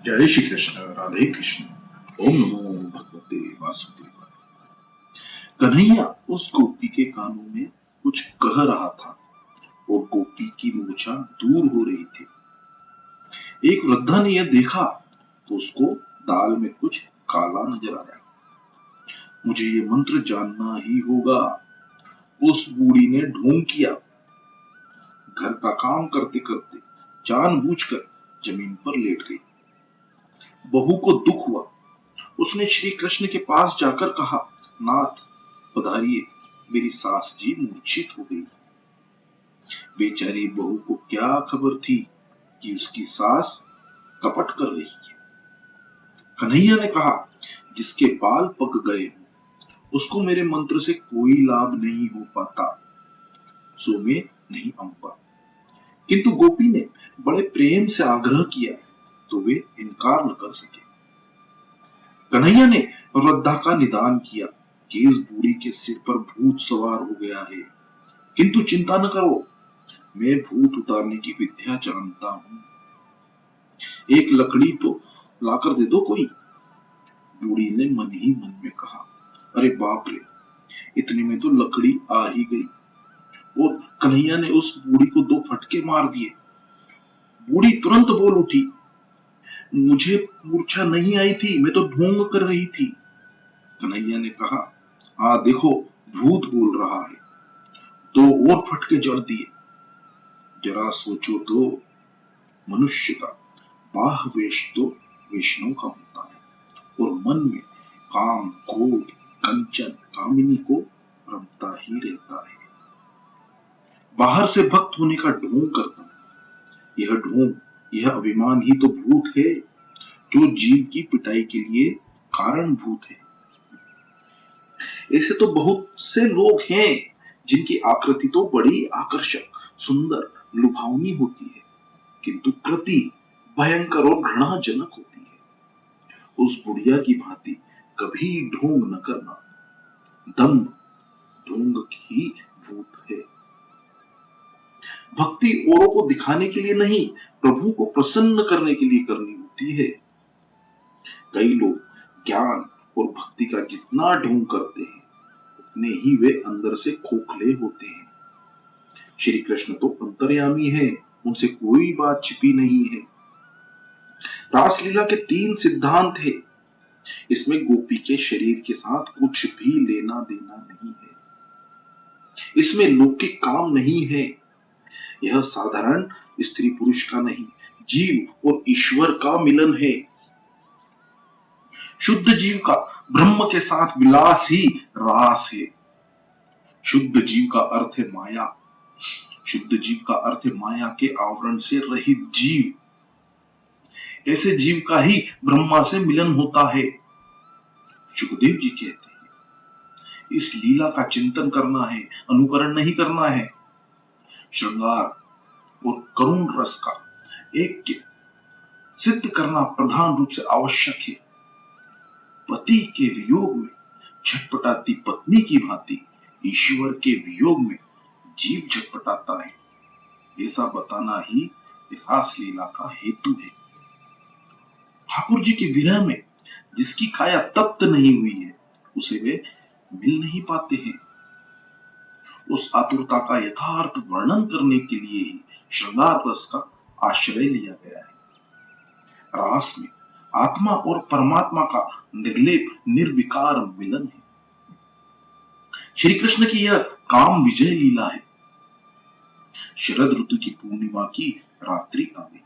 जय श्री कृष्ण। राधे कृष्ण। ओम नमो भगवते वासुदेवाय। कन्हैया उस गोपी के कानों में कुछ कह रहा था और गोपी की मूर्छा दूर हो रही थी। एक वृद्धा ने यह देखा तो उसको दाल में कुछ काला नजर आया। मुझे ये मंत्र जानना ही होगा। उस बूढ़ी ने ढोंग किया। घर का काम करते करते जानबूझकर जमीन पर लेट गई। बहू को दुख हुआ। उसने श्री कृष्ण के पास जाकर कहा, नाथ पधारिए, मेरी सास जी मूर्छित हो गई। बेचारी बहू को क्या खबर थी कि उसकी सास कपट कर रही है। कन्हैया ने कहा, जिसके बाल पक गए हो उसको मेरे मंत्र से कोई लाभ नहीं हो पाता, सो में नहीं आऊंगा। किंतु गोपी ने बड़े प्रेम से आग्रह किया तो वे इनकार न कर सके। कन्हैया ने वृद्धा का निदान किया कि इस बूढ़ी के सिर पर भूत सवार हो गया है, किंतु चिंता न करो, मैं भूत उतारने की विद्या जानता हूं। एक लकड़ी तो लाकर दे दो कोई। बूढ़ी ने मन ही मन में कहा, अरे बाप रे, इतने में तो लकड़ी आ ही गई और कन्हैया ने उस बूढ़ी को दो फटके मार दिए। बूढ़ी तुरंत बोल उठी, मुझे मूर्छा नहीं आई थी, मैं तो ढोंग कर रही थी। कन्हैया ने कहा, हाँ देखो, भूत बोल रहा है। दो और फटके जड़ दिए। जरा सोचो तो, मनुष्य का बाह वेश तो वैष्णव का होता है और मन में काम क्रोध कंचन कामिनी को रमता ही रहता है। बाहर से भक्त होने का ढोंग करता है। यह ढोंग, यह अभिमान ही तो भूत है, जो जीव की पिटाई के लिए कारण भूत है। ऐसे तो बहुत से लोग हैं जिनकी आकृति तो बड़ी आकर्षक सुंदर लुभावनी होती है, किंतु कृति भयंकर और घृणाजनक होती है। उस बुढ़िया की भांति कभी ढोंग न करना। दम्भ ढोंग की भूत है। भक्ति औरों को दिखाने के लिए नहीं, प्रभु को प्रसन्न करने के लिए करनी होती है। कई लोग ज्ञान और भक्ति का जितना ढोंग करते हैं उतने ही वे अंदर से खोखले होते हैं। श्री कृष्ण तो अंतर्यामी है, उनसे कोई बात छिपी नहीं है। रासलीला के 3 सिद्धांत है। इसमें गोपी के शरीर के साथ कुछ भी लेना देना नहीं है। इसमें लौकिक काम नहीं है। यह साधारण स्त्री पुरुष का नहीं, जीव और ईश्वर का मिलन है। शुद्ध जीव का ब्रह्म के साथ विलास ही रास है। शुद्ध जीव का अर्थ है माया। शुद्ध जीव का अर्थ है माया के आवरण से रहित जीव। ऐसे जीव का ही ब्रह्मा से मिलन होता है। सुखदेव जी कहते हैं, इस लीला का चिंतन करना है, अनुकरण नहीं करना है। श्रृंगार और करुण रस का ऐक्य सिद्ध करना प्रधान रूप से आवश्यक है। पति के वियोग में छटपटाती पत्नी की भांति ईश्वर के वियोग में जीव छटपटाता है, ऐसा बताना ही रास लीला का हेतु है। ठाकुर जी के विरह में जिसकी काया तप्त नहीं हुई है उसे वे मिल नहीं पाते हैं। उस आतुरता का यथार्थ वर्णन करने के लिए ही श्रृंगार रस का आश्रय लिया गया है। रास में आत्मा और परमात्मा का निर्लेप निर्विकार मिलन है। श्री कृष्ण की यह काम विजय लीला है। शरद ऋतु की पूर्णिमा की रात्रि आ गई।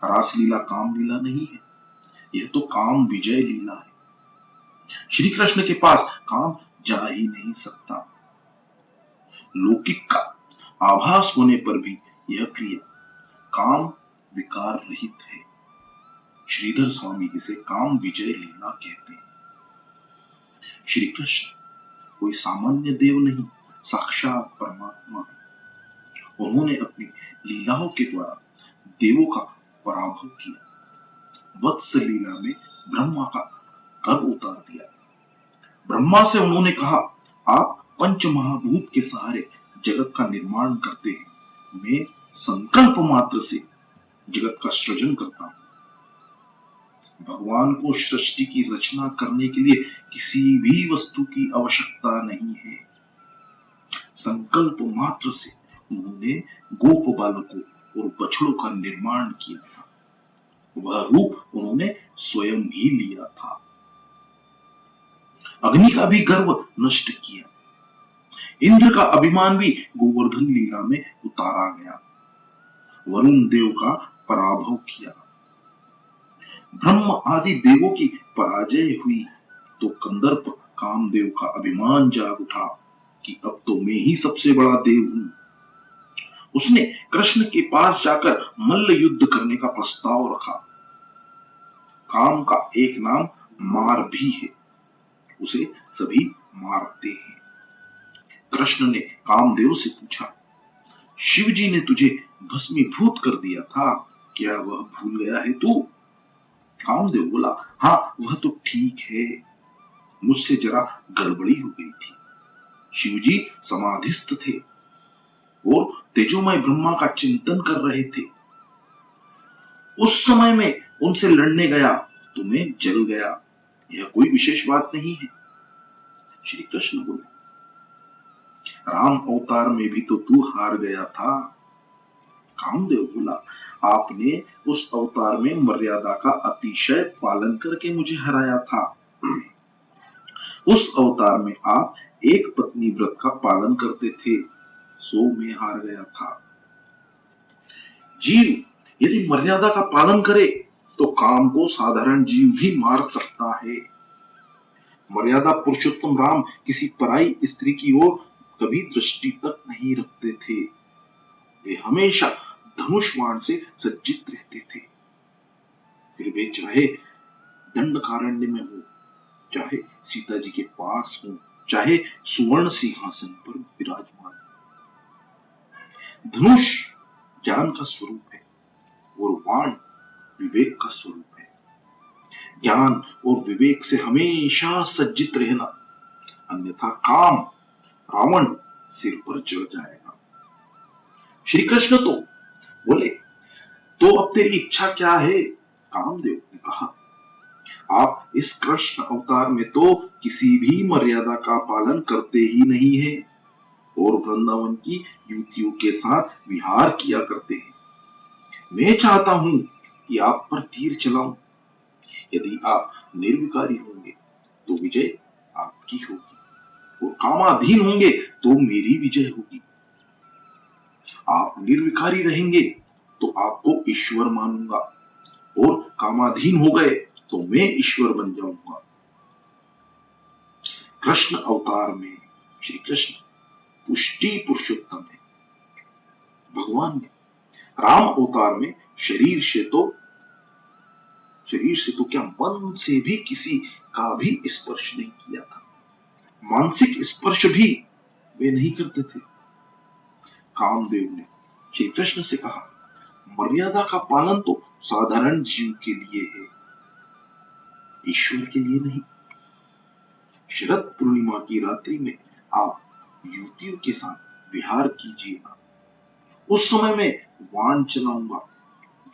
रास लीला काम लीला नहीं है, यह तो काम विजय लीला है। श्री कृष्ण के पास काम जा ही नहीं सकता। लौकिक का आभास होने पर भी यह क्रिया काम विकार रहित है। श्रीधर स्वामी इसे काम विजय लीला कहते हैं। श्री कृष्ण कोई सामान्य देव नहीं, साक्षात परमात्मा है। उन्होंने अपनी लीलाओं के द्वारा देवों का पराभव किया। वत्स लीला में ब्रह्मा का गर्भ उतार दिया। ब्रह्मा से उन्होंने कहा, आप पंच महाभूत के सहारे जगत का निर्माण करते हैं, मैं संकल्प मात्र से जगत का सृजन करता हूं। भगवान को सृष्टि की रचना करने के लिए किसी भी वस्तु की आवश्यकता नहीं है। संकल्प मात्र से उन्होंने गोप बालकों और बछड़ों का निर्माण किया था। वह रूप उन्होंने स्वयं ही लिया था। अग्नि का भी गर्व नष्ट किया। इंद्र का अभिमान भी गोवर्धन लीला में उतारा गया। वरुण देव का पराभव किया। ब्रह्म आदि देवों की पराजय हुई तो कंदर्प कामदेव का अभिमान जाग उठा कि अब तो मैं ही सबसे बड़ा देव हूं। उसने कृष्ण के पास जाकर मल्ल युद्ध करने का प्रस्ताव रखा। काम का एक नाम मार भी है, उसे सभी मारते हैं। कृष्ण ने कामदेव से पूछा, शिव जी ने तुझे भस्मीभूत कर दिया था, क्या वह भूल गया है तू? कामदेव बोला, हाँ वह तो ठीक है, मुझसे जरा गड़बड़ी हो गई थी। शिवजी समाधिस्थ थे और तेजोमय ब्रह्मा का चिंतन कर रहे थे। उस समय में उनसे लड़ने गया तो मैं जल गया, यह कोई विशेष बात नहीं है। श्री कृष्ण बोले, राम अवतार में भी तो तू हार गया था। कामदेव बोला, आपने उस अवतार में मर्यादा का अतिशय पालन करके मुझे हराया था। उस अवतार में आप एक पत्नी व्रत का पालन करते थे, सो मैं हार गया था। जीव यदि मर्यादा का पालन करे तो काम को साधारण जीव भी मार सकता है। मर्यादा पुरुषोत्तम राम किसी पराई स्त्री की ओर कभी दृष्टि तक नहीं रखते थे। वे हमेशा धनुष्वाण से सज्जित रहते थे। फिर वे चाहे दंडकारण्य में हो, चाहे सीता जी के पास हो, चाहे सुवर्ण सिंहासन पर विराजमान। धनुष ज्ञान का स्वरूप है और बाण विवेक का स्वरूप है। ज्ञान और विवेक से हमेशा सज्जित रहना, अन्यथा काम रावण सिर पर चढ़ जाएगा। श्री कृष्ण तो बोले, तो अब तेरी इच्छा क्या है? कामदेव ने कहा, आप इस कृष्ण अवतार में तो किसी भी मर्यादा का पालन करते ही नहीं है और वृंदावन की युवतियों के साथ विहार किया करते हैं। मैं चाहता हूं कि आप पर तीर चलाऊं। यदि आप निर्विकारी होंगे तो विजय आपकी होगी और कामाधीन होंगे तो मेरी विजय होगी। आप निर्विकारी रहेंगे तो आपको ईश्वर मानूंगा और कामाधीन हो गए तो मैं ईश्वर बन जाऊंगा। कृष्ण अवतार में श्री कृष्ण पुष्टि पुरुषोत्तम है। भगवान ने राम अवतार में शरीर से तो क्या मन से भी किसी का भी स्पर्श नहीं किया था। मानसिक स्पर्श भी वे नहीं करते थे। कामदेव ने श्री कृष्ण से कहा, मर्यादा का पालन तो साधारण जीव के लिए है, ईश्वर के लिए नहीं। शरद पूर्णिमा की रात्रि में आप युवतियों के साथ विहार कीजिएगा। उस समय में वाण चलाऊंगा,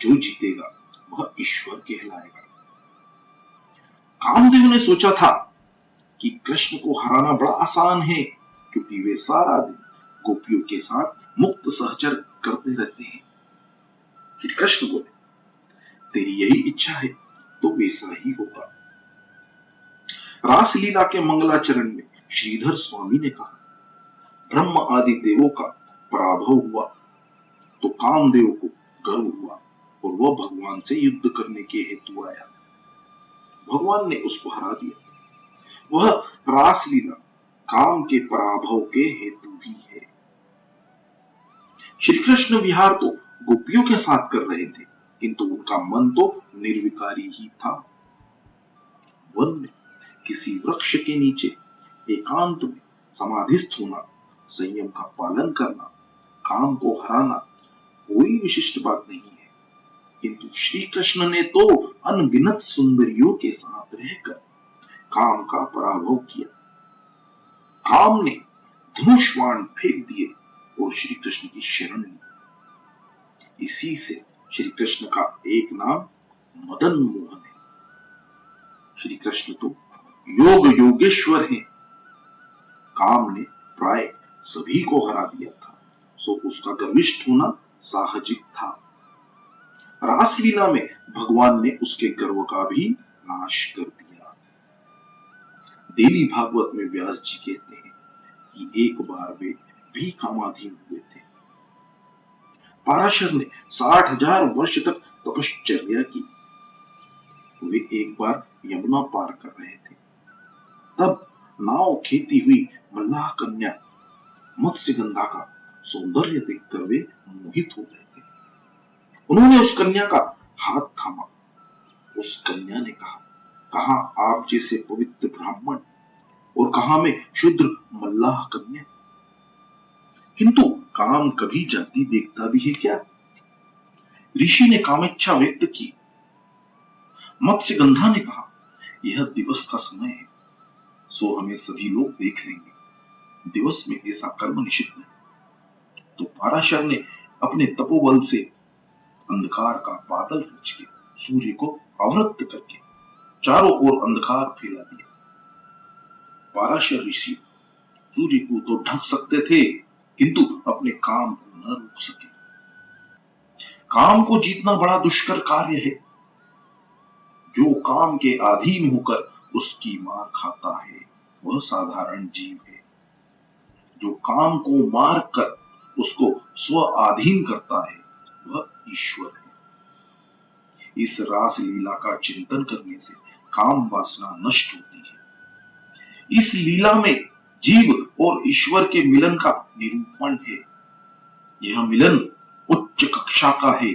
जो जीतेगा वह ईश्वर कहलाएगा। कामदेव ने सोचा था कि कृष्ण को हराना बड़ा आसान है, क्योंकि वे सारा दिन गोपियों के साथ मुक्त सहचर करते रहते हैं। श्री कृष्ण बोले, तेरी यही इच्छा है तो वैसा ही होगा। रासलीला के मंगलाचरण में श्रीधर स्वामी ने कहा, ब्रह्म आदि देवों का पराभव हुआ तो कामदेव को गर्व हुआ और वह भगवान से युद्ध करने के हेतु आया। भगवान ने उसको हरा दिया। वह रासलीला काम के पराभव के हेतु भी है। श्री कृष्ण विहार तो गोपियों के साथ कर रहे थे, किंतु उनका मन तो निर्विकारी ही था। वन में किसी वृक्ष के नीचे एकांत में समाधिस्थ होना, संयम का पालन करना, काम को हराना कोई विशिष्ट बात नहीं है, किंतु श्री कृष्ण ने तो अनगिनत सुंदरियों के साथ रहकर काम का पराभव किया। काम ने धनुष्वाण फेंक दिए और श्री कृष्ण की शरण ली। इसी से श्री कृष्ण का एक नाम मदन मोहन है। श्री कृष्ण तो योग योगेश्वर हैं। काम ने प्राय सभी को हरा दिया था, सो उसका गर्विष्ठ होना साहजिक था। रासलीला में भगवान ने उसके गर्व का भी नाश कर दिया। देवी भागवत में व्यास जी कहते हैं कि एक बार वे भी कामाधीन हुए थे। पाराशर ने 60,000 वर्ष तक तपश्चर्या की। वे एक बार यमुना पार कर रहे थे, तब नाव खेती हुई मल्लाह कन्या मत्स्यगंधा का सौंदर्य देखकर वे मोहित हो गए थे। उन्होंने उस कन्या का हाथ थामा। उस कन्या ने कहा, कहां आप जैसे पवित्र ब्राह्मण और कहां मैं शूद्र मल्लाह कन्या। किंतु काम कभी जाति देखता भी है क्या? ऋषि ने कामेच्छा व्यक्त की। मत्स्यगंधा ने कहा, यह दिवस का समय है, सो हमें सभी लोग देख लेंगे। दिवस में ऐसा कर्म निषिद्ध है। तो पाराशर ने अपने तपोबल से अंधकार का बादल रच के सूर्य को आवृत करके चारों ओर अंधकार फैला दिया। पाराशर ऋषि सूर्य को तो ढक सकते थे, किंतु अपने काम को न रोक सके। काम को जीतना बड़ा दुष्कर कार्य है। जो काम के अधीन होकर उसकी मार खाता है वह साधारण जीव है। जो काम को मार कर उसको स्व अधीन करता है वह ईश्वर है। इस रास लीला का चिंतन करने से काम वासना नष्ट होती है। इस लीला में जीव और ईश्वर के मिलन का निरूपण है। यह मिलन उच्च कक्षा का है।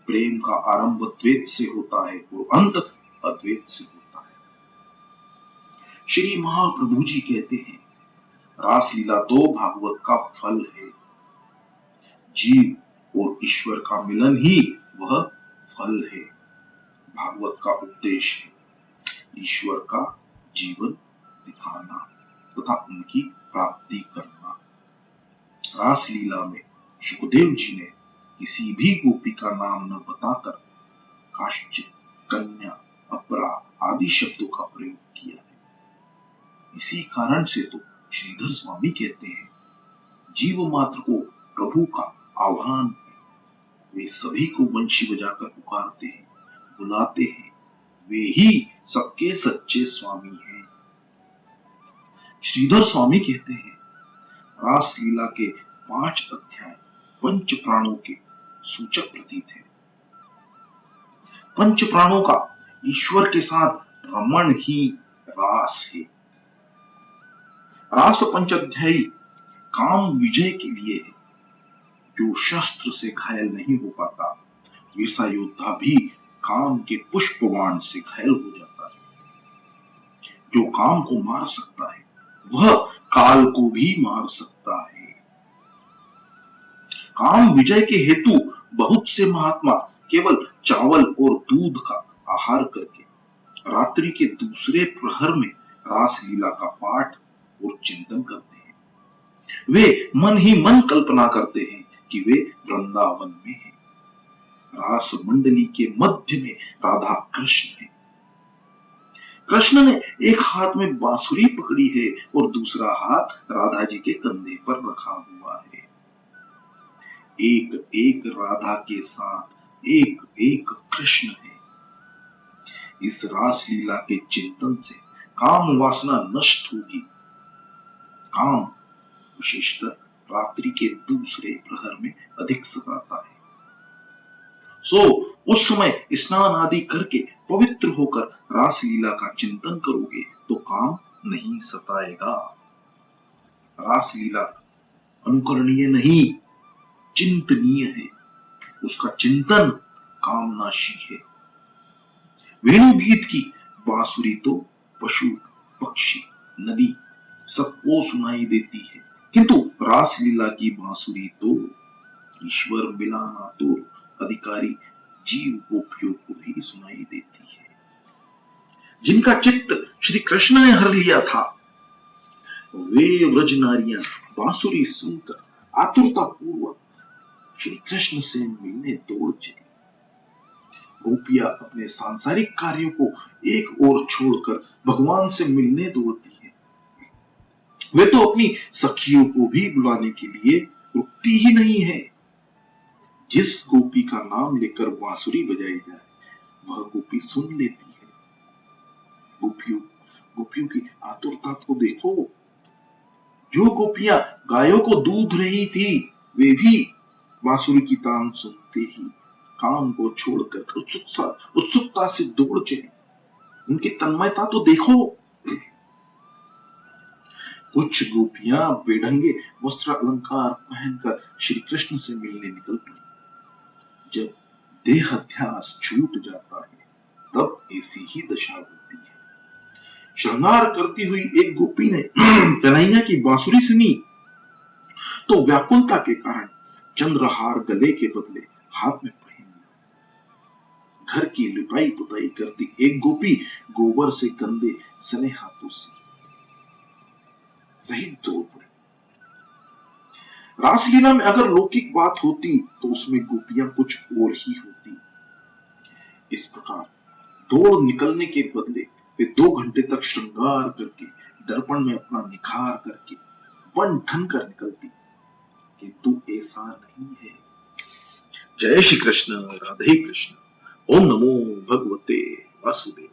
प्रेम का आरंभ द्वैत से होता है और अंत अद्वैत से होता है। श्री महाप्रभु जी कहते हैं, रासलीला तो भागवत का फल है। जीव और ईश्वर का मिलन ही वह फल है। भागवत का उद्देश्य है ईश्वर का जीवन दिखाना तथा उनकी प्राप्ति करना। रासलीला में सुखदेव जी ने किसी भी गोपी का नाम न बताकर काश्चित, कन्या, अपरा आदि शब्दों का प्रयोग किया है। इसी कारण से तो श्रीधर स्वामी कहते हैं, जीव मात्र को प्रभु का आह्वान है। वे सभी को वंशी बजाकर पुकारते हैं, बुलाते हैं। वे ही सबके सच्चे स्वामी हैं। श्रीधर स्वामी कहते हैं, रासलीला के 5 अध्याय पंच प्राणों के सूचक प्रतीत है। पंच प्राणों का ईश्वर के साथ रमण ही रास है। रास पंचाध्यायी काम विजय के लिए है। जो शस्त्र से घायल नहीं हो पाता, वैसा योद्धा भी काम के पुष्पबाण से घायल हो जाता है। जो काम को मार सकता है, वह काल को भी मार सकता है। काम विजय के हेतु बहुत से महात्मा केवल चावल और दूध का आहार करके रात्रि के दूसरे प्रहर में रासलीला का पाठ और चिंतन करते हैं। वे मन ही मन कल्पना करते हैं कि वे वृंदावन में हैं। रास मंडली के मध्य में राधा कृष्ण है। कृष्ण ने एक हाथ में बांसुरी पकड़ी है और दूसरा हाथ राधा जी के कंधे पर रखा हुआ है। एक एक राधा के साथ एक एक कृष्ण है। इस रासलीला के चिंतन से काम वासना नष्ट होगी। काम विशेषतः रात्रि के दूसरे प्रहर में अधिक सताता है। सो उस समय स्नान आदि करके पवित्र होकर रासलीला का चिंतन करोगे तो काम नहीं सताएगा। रासलीला अनुकरणीय नहीं, चिंतनीय है। उसका चिंतन कामनाशी है। वेणु गीत की बांसुरी तो पशु, पक्षी, नदी सबको सुनाई देती है, किंतु रासलीला की बांसुरी तो ईश्वर मिलाना तो अधिकारी जीव गोपियों को भी सुनाई देती है। जिनका चित्त श्री कृष्ण ने हर लिया था, वे व्रज नारियां बांसुरी सुनकर आतुरता पूर्वक श्री कृष्ण से मिलने दौड़ चली। गोपियां अपने सांसारिक कार्यों को एक ओर छोड़कर भगवान से मिलने दौड़ती है। वे तो अपनी सखियों को भी बुलाने के लिए रुकती ही नहीं है। जिस गोपी का नाम लेकर बांसुरी बजाई जाए वह गोपी सुन लेती है। गोपियों गोपियों की आतुरता को देखो। जो गोपियां गायों को दूध रही थी वे भी बांसुरी की तान सुनते ही काम को छोड़कर उत्सुकता से दौड़ चली। उनकी तन्मयता तो देखो। कुछ गोपियां बेढंगे वस्त्र अलंकार पहनकर श्री कृष्ण से मिलने निकल पड़ी। जब देहाध्यास छूट जाता है तब ऐसी ही दशा होती है। श्रृंगार करती हुई एक गोपी ने कन्हैया की बांसुरी सुनी तो व्याकुलता के कारण चंद्रहार गले के बदले हाथ में पहन लिया। घर की लिपाई पुताई करती एक गोपी गोबर से गंदे सने हाथों से सही दौड़ पड़ी। रासलीला में अगर लौकिक बात होती तो उसमें गोपियां कुछ और ही होती। इस प्रकार दौड़ निकलने के बदले वे 2 घंटे तक श्रृंगार करके दर्पण में अपना निखार करके बन ठन कर निकलती, किंतु ऐसा नहीं है। जय श्री कृष्ण, राधे कृष्ण। ओम नमो भगवते वासुदेव।